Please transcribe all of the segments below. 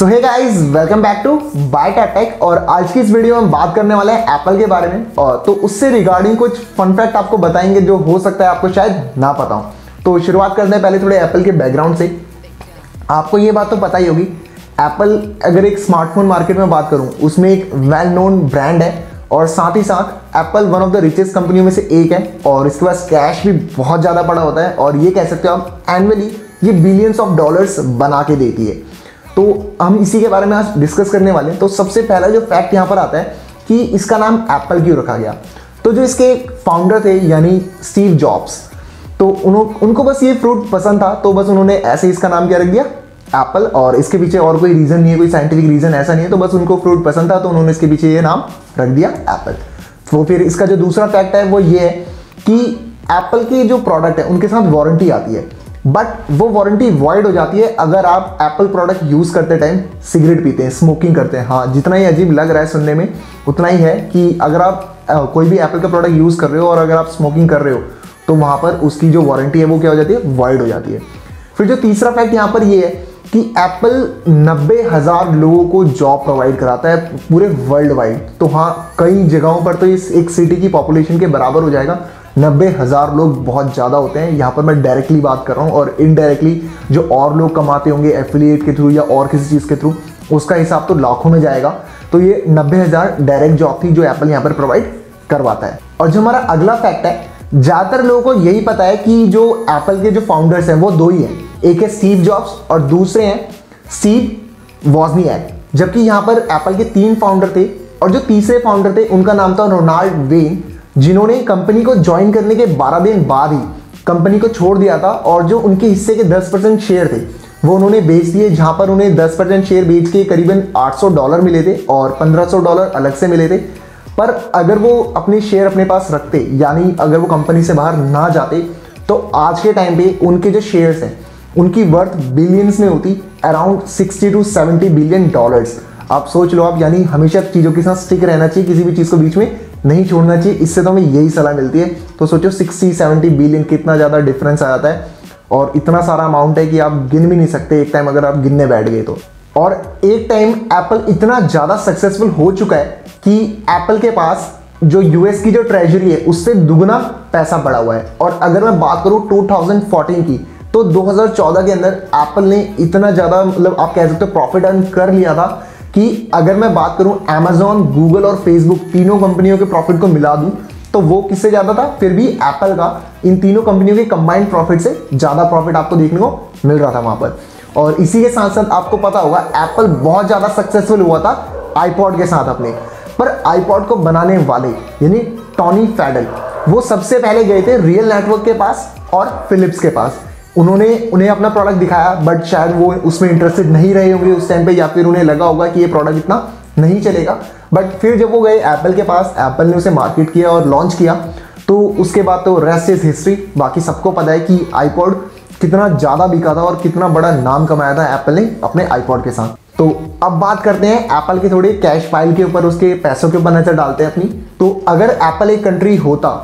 So hey guys, welcome back to Bytech. और आज की इस वीडियो में हम बात करने वाले हैं एप्पल के बारे में। और तो उससे रिगार्डिंग कुछ फन फैक्ट आपको बताएंगे जो हो सकता है आपको शायद ना पता हो। तो शुरुआत करते हैं पहले थोड़े एप्पल के बैकग्राउंड से। आपको ये बात तो पता ही होगी, एप्पल अगर एक स्मार्टफोन मार्केट में बात करूं उसमें एक वेल नोन ब्रांड है और साथ ही साथ Apple one of the richest कंपनियों में से एक है। और इसके पास कैश भी बहुत ज़्यादा पड़ा होता है और ये कह सकते हो आप एनुअली ये बिलियंस ऑफ डॉलर्स बना के देती है। तो हम इसी के बारे में आज डिस्कस करने वाले हैं। तो सबसे पहला जो फैक्ट यहाँ पर आता है कि इसका नाम एप्पल क्यों रखा गया। तो जो इसके फाउंडर थे यानी स्टीव जॉब्स, तो उनको बस ये फ्रूट पसंद था, तो बस उन्होंने ऐसे इसका नाम क्या रख दिया, एप्पल। और इसके पीछे और कोई रीज़न नहीं है, कोई साइंटिफिक रीज़न ऐसा नहीं है, तो बस उनको फ्रूट पसंद था तो उन्होंने इसके पीछे ये नाम रख दिया एप्पल। तो फिर इसका जो दूसरा फैक्ट है वो ये है कि एप्पल के जो प्रोडक्ट है उनके साथ वारंटी आती है, बट वो वारंटी वॉइड हो जाती है अगर आप एप्पल प्रोडक्ट यूज़ करते टाइम सिगरेट पीते हैं, स्मोकिंग करते हैं। हाँ, जितना ही अजीब लग रहा है सुनने में उतना ही है कि अगर आप कोई भी एप्पल का प्रोडक्ट यूज़ कर रहे हो और अगर आप स्मोकिंग कर रहे हो तो वहाँ पर उसकी जो वारंटी है वो क्या हो जाती है, वॉइड हो जाती है। फिर जो तीसरा फैक्ट यहाँ पर ये है कि एप्पल 90,000 लोगों को जॉब प्रोवाइड कराता है पूरे वर्ल्ड वाइड। तो हाँ, कई जगहों पर तो इस एक सिटी की पॉपुलेशन के बराबर हो जाएगा। 90,000 लोग बहुत ज़्यादा होते हैं। यहाँ पर मैं डायरेक्टली बात कर रहा हूँ और इनडायरेक्टली जो और लोग कमाते होंगे एफिलिएट के थ्रू या और किसी चीज़ के थ्रू, उसका हिसाब तो लाखों में जाएगा। तो ये 90,000 डायरेक्ट जॉब थी जो एप्पल यहाँ पर प्रोवाइड करवाता है। और जो हमारा अगला फैक्ट है, ज़्यादातर लोगों को यही पता है कि जो एप्पल के जो फाउंडर्स हैं वो दो ही हैं, एक है स्टीव जॉब्स और दूसरे हैं स्टीव वॉजनियाक। जबकि यहाँ पर एप्पल के 3 फाउंडर थे और जो तीसरे फाउंडर थे उनका नाम था रोनाल्ड वेन, जिन्होंने कंपनी को ज्वाइन करने के 12 दिन बाद ही कंपनी को छोड़ दिया था। और जो उनके हिस्से के 10% शेयर थे वो उन्होंने बेच दिए, जहां पर उन्हें 10% शेयर बेच के करीबन $800 मिले थे और $1,500 अलग से मिले थे। पर अगर वो अपने शेयर अपने पास रखते, यानी अगर वो कंपनी से बाहर ना जाते, तो आज के टाइम पे उनके जो शेयर्स हैं उनकी वर्थ बिलियंस में होती, अराउंड 60 to 70 बिलियन डॉलर्स। आप सोच लो आप, यानी हमेशा चीज़ों के साथ स्टिक रहना चाहिए, किसी भी चीज़ को बीच में नहीं छोड़ना चाहिए। इससे तो हमें यही सलाह मिलती है। तो सोचो 60-70 बिलियन कितना ज़्यादा डिफरेंस आ जाता है और इतना सारा अमाउंट है कि आप गिन भी नहीं सकते एक टाइम अगर आप गिनने बैठ गए तो। और एक टाइम एप्पल इतना ज़्यादा सक्सेसफुल हो चुका है कि एप्पल के पास जो यूएस की जो ट्रेजरी है उससे दुगना पैसा पड़ा हुआ है। और अगर मैं बात करूँ 2014 की, तो 2014 के अंदर एप्पल ने इतना ज़्यादा, मतलब आप कह सकते हो प्रॉफिट अर्न कर लिया था कि अगर मैं बात करूं अमेजॉन, गूगल और फेसबुक तीनों कंपनियों के प्रॉफिट को मिला दूं तो वो किससे ज़्यादा था, फिर भी एप्पल का इन तीनों कंपनियों के कंबाइंड प्रॉफिट से ज़्यादा प्रॉफिट आपको देखने को मिल रहा था वहाँ पर। और इसी के साथ साथ आपको पता होगा एप्पल बहुत ज़्यादा सक्सेसफुल हुआ था आईपॉड के साथ अपने। पर आईपॉड को बनाने वाले यानी टॉनी फैडल, वो सबसे पहले गए थे रियल नेटवर्क के पास और फिलिप्स के पास। उन्हें अपना प्रोडक्ट दिखाया, बट शायद वो उसमें इंटरेस्टेड नहीं रहे होंगे उस टाइम पे, या फिर उन्हें लगा होगा कि ये प्रोडक्ट इतना नहीं चलेगा। बट फिर जब वो गए एप्पल के पास, एप्पल ने उसे मार्केट किया और लॉन्च किया, तो उसके बाद तो रेस्ट इज हिस्ट्री। बाकी सबको पता है कि आईपॉड कितना ज़्यादा बिका था और कितना बड़ा नाम कमाया था एप्पल ने अपने आईपॉड के साथ। तो अब बात करते हैं एप्पल के थोड़े कैश फाइल के ऊपर, उसके पैसों के ऊपर नजर डालते हैं अपनी। तो अगर एप्पल एक कंट्री होता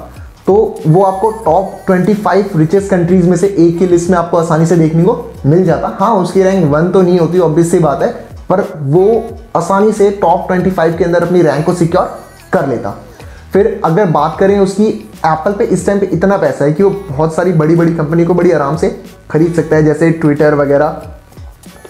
तो वो आपको टॉप 25 रिचेस्ट कंट्रीज में से एक की लिस्ट में आपको आसानी से देखने को मिल जाता। हाँ, उसकी रैंक 1 तो नहीं होती, ऑब्वियस सी बात है, पर वो आसानी से टॉप 25 के अंदर अपनी रैंक को सिक्योर कर लेता। फिर अगर बात करें उसकी, एप्पल पे इस टाइम पे इतना पैसा है कि वो बहुत सारी बड़ी बड़ी कंपनी को बड़ी आराम से खरीद सकता है, जैसे ट्विटर वगैरह,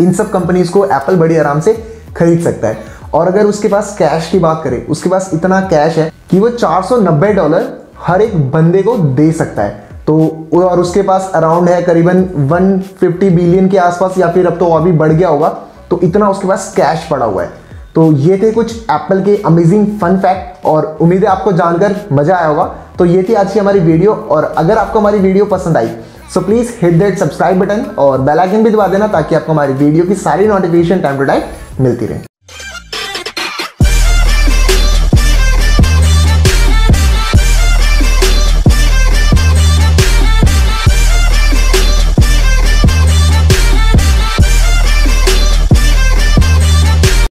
इन सब कंपनीज को एप्पल बड़ी आराम से खरीद सकता है। और अगर उसके पास कैश की बात करें, उसके पास इतना कैश है कि वो $490 हर एक बंदे को दे सकता है। तो और उसके पास अराउंड है करीबन 150 बिलियन के आसपास, या फिर अब तो अभी बढ़ गया होगा, तो इतना उसके पास कैश पड़ा हुआ है। तो ये थे कुछ एप्पल के अमेजिंग फन फैक्ट और उम्मीद है आपको जानकर मजा आया होगा। तो ये थी आज की हमारी वीडियो। और अगर आपको हमारी वीडियो पसंद आई so please hit that subscribe button और बेल आइकन भी दबा देना ताकि आपको हमारी वीडियो की सारी नोटिफिकेशन टाइम टू टाइम मिलती रहे।